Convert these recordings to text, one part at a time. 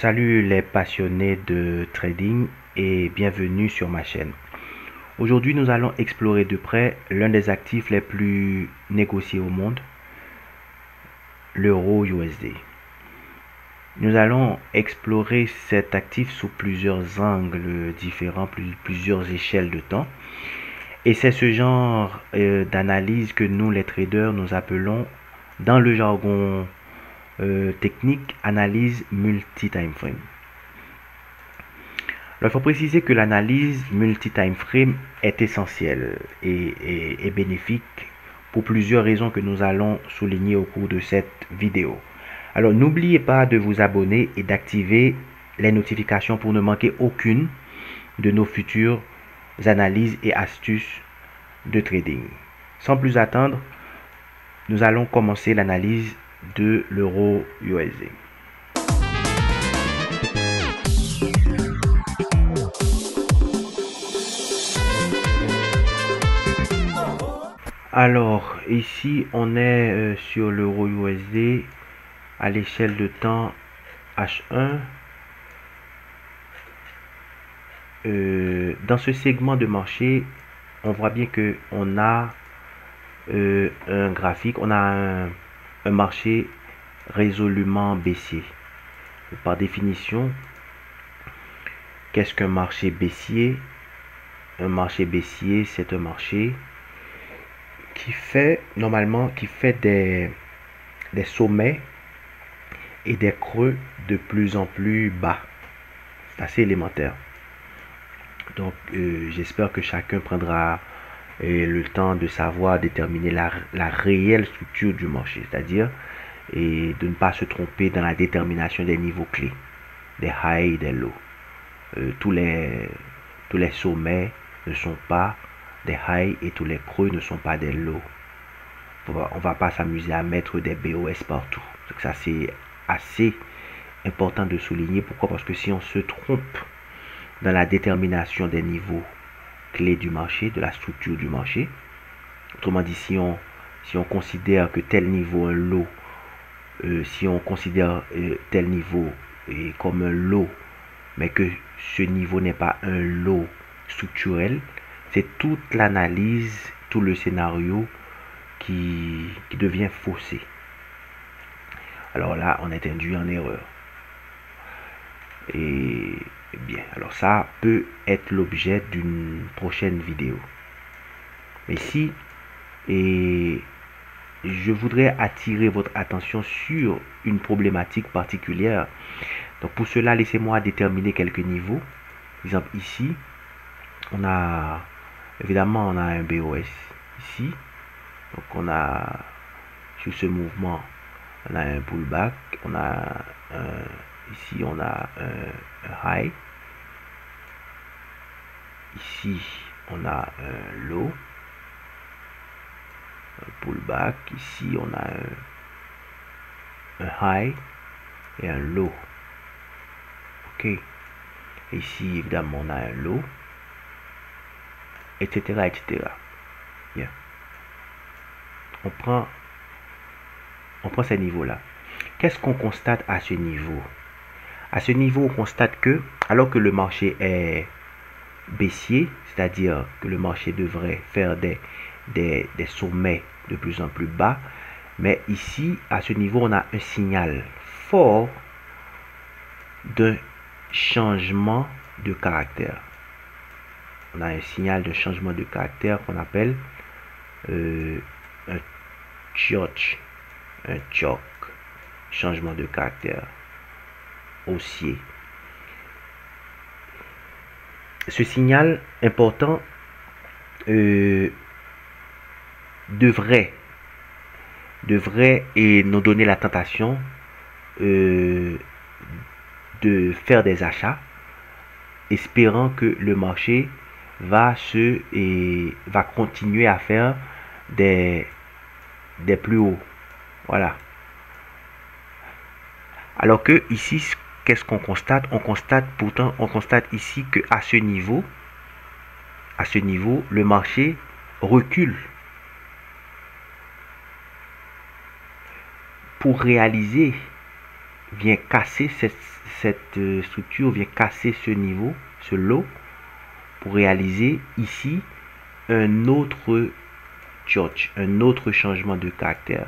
Salut les passionnés de trading et bienvenue sur ma chaîne. Aujourd'hui, nous allons explorer de près l'un des actifs les plus négociés au monde, l'euro USD. Nous allons explorer cet actif sous plusieurs angles différents, plusieurs échelles de temps. Et c'est ce genre d'analyse que nous, les traders, nous appelons dans le jargon technique analyse multi-time frame. Alors, il faut préciser que l'analyse multi-time frame est essentielle et bénéfique pour plusieurs raisons que nous allons souligner au cours de cette vidéo. Alors, n'oubliez pas de vous abonner et d'activer les notifications pour ne manquer aucune de nos futures analyses et astuces de trading. Sans plus attendre, nous allons commencer l'analyse de l'euro USD. Alors ici on est sur l'euro USD à l'échelle de temps H1. Dans ce segment de marché, on voit bien que on a un graphique, on a un marché résolument baissier. Par définition, qu'est-ce qu'un marché baissier? Un marché baissier, c'est un marché qui fait des sommets et des creux de plus en plus bas. C'est assez élémentaire. Donc j'espère que chacun prendra le temps de savoir déterminer la réelle structure du marché, c'est-à-dire et de ne pas se tromper dans la détermination des niveaux clés, des highs et des lows. Tous les sommets ne sont pas des highs et tous les creux ne sont pas des lows. On va pas s'amuser à mettre des BOS partout. Donc ça c'est assez important de souligner. Pourquoi? Parce que si on se trompe dans la détermination des niveaux clés du marché, de la structure du marché, autrement dit, si on considère que tel niveau est un low, si on considère tel niveau comme un low, mais que ce niveau n'est pas un low structurel, c'est toute l'analyse, tout le scénario qui devient faussé. Alors là, on est induit en erreur. Et bien, alors ça peut être l'objet d'une prochaine vidéo. Mais ici, je voudrais attirer votre attention sur une problématique particulière. Donc pour cela, laissez-moi déterminer quelques niveaux. Par exemple, ici, on a évidemment un BOS ici. Donc on a sur ce mouvement, on a un pullback, on a ici on a un high. Ici, on a un low, un pullback. Ici, on a un high et un low. Ok. Ici, évidemment, on a un low, etc., etc. Bien. On prend ces niveaux-là. Qu'est-ce qu'on constate à ce niveau? À ce niveau, on constate que, alors que le marché est baissier, c'est-à-dire que le marché devrait faire des sommets de plus en plus bas, mais ici, à ce niveau, on a un signal fort d'un changement de caractère. On a un signal de changement de caractère qu'on appelle un choc, changement de caractère haussier. Ce signal important devrait nous donner la tentation de faire des achats, espérant que le marché va continuer à faire des plus hauts. Voilà. Alors que ici, qu'est-ce qu'on constate? On constate ici que à ce niveau, le marché recule pour réaliser vient casser cette structure, vient casser ce niveau, ce low, pour réaliser ici un autre change, un autre changement de caractère.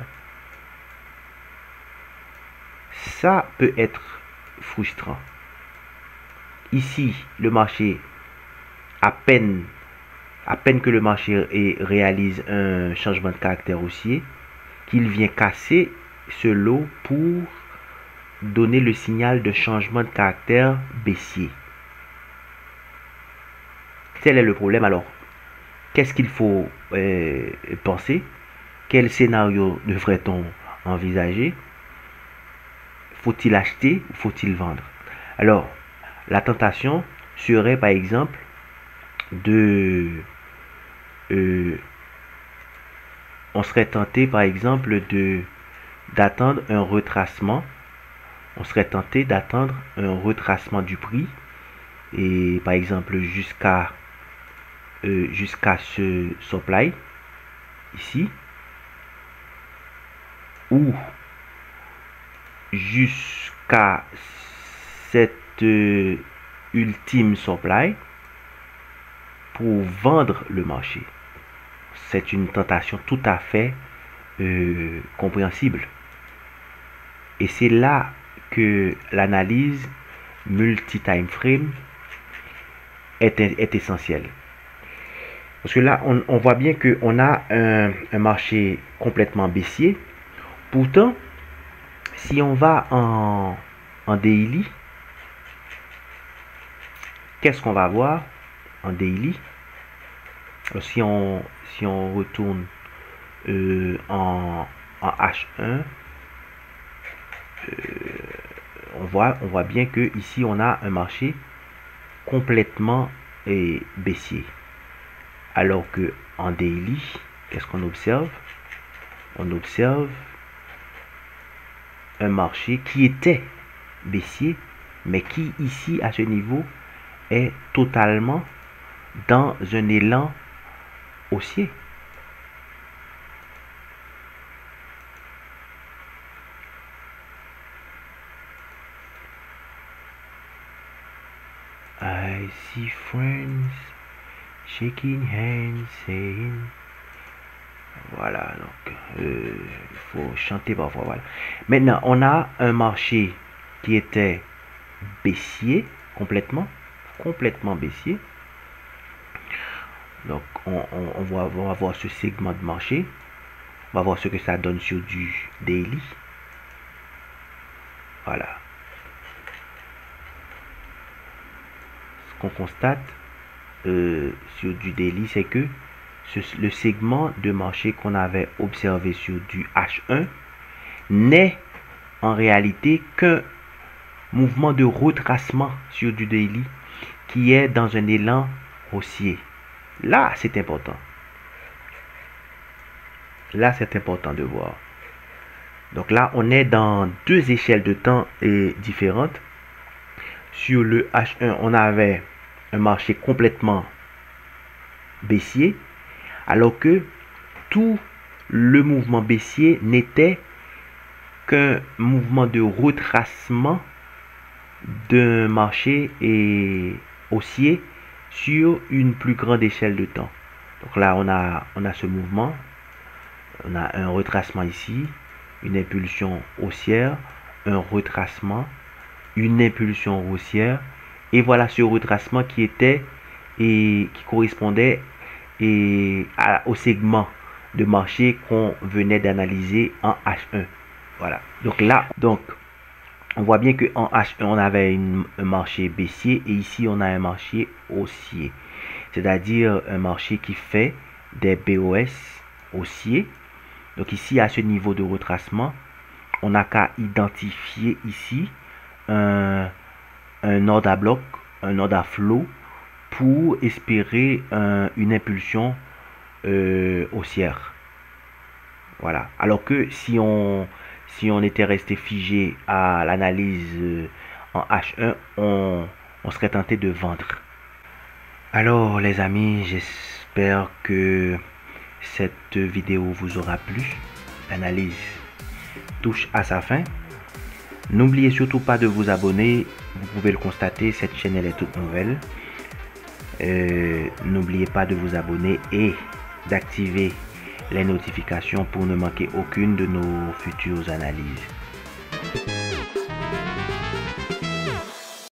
Ça peut être frustrant. Ici, le marché, à peine que le marché réalise un changement de caractère haussier, qu'il vient casser ce lot pour donner le signal de changement de caractère baissier. Tel est le problème. Alors, qu'est-ce qu'il faut penser? Quel scénario devrait-on envisager? Faut-il acheter ou faut-il vendre? Alors, la tentation serait par exemple on serait tenté par exemple d'attendre un retracement. On serait tenté d'attendre un retracement du prix et par exemple jusqu'à ce supply ici ou jusqu'à cette ultime supply pour vendre le marché. C'est une tentation tout à fait compréhensible. Et c'est là que l'analyse multi-time frame est essentielle. Parce que là, on voit bien qu'on a un marché complètement baissier. Pourtant, si on va en daily, qu'est-ce qu'on va voir en daily? Alors, si on retourne en H1, on voit bien que ici on a un marché complètement baissier. Alors que en daily, qu'est-ce qu'on observe? On observe un marché qui était baissier, mais qui ici à ce niveau est totalement dans un élan haussier. I see friends shaking hands saying. Voilà, donc il faut chanter parfois. Voilà. Maintenant, on a un marché qui était baissier, complètement baissier. Donc, on va voir ce segment de marché. On va voir ce que ça donne sur du daily. Voilà. Ce qu'on constate sur du daily, c'est que le segment de marché qu'on avait observé sur du H1 n'est en réalité qu'un mouvement de retracement sur du daily qui est dans un élan haussier. Là, c'est important. Là, c'est important de voir. Donc là, on est dans deux échelles de temps différentes. Sur le H1, on avait un marché complètement baissier, alors que tout le mouvement baissier n'était qu'un mouvement de retracement d'un marché haussier sur une plus grande échelle de temps. Donc là, on a ce mouvement, on a un retracement ici, une impulsion haussière, un retracement, une impulsion haussière, et voilà ce retracement qui était et qui correspondait au segment de marché qu'on venait d'analyser en H1. Voilà. Donc là, on voit bien qu'en H1, on avait un marché baissier et ici, on a un marché haussier. C'est-à-dire un marché qui fait des BOS haussiers. Donc ici, à ce niveau de retracement, on n'a qu'à identifier ici un ordre à bloc, un ordre à flot pour espérer une impulsion haussière. Voilà. Alors que si on était resté figé à l'analyse en H1, on serait tenté de vendre. Alors les amis, j'espère que cette vidéo vous aura plu. L'analyse touche à sa fin. N'oubliez surtout pas de vous abonner. Vous pouvez le constater, cette chaîne elle est toute nouvelle. N'oubliez pas de vous abonner et d'activer les notifications pour ne manquer aucune de nos futures analyses.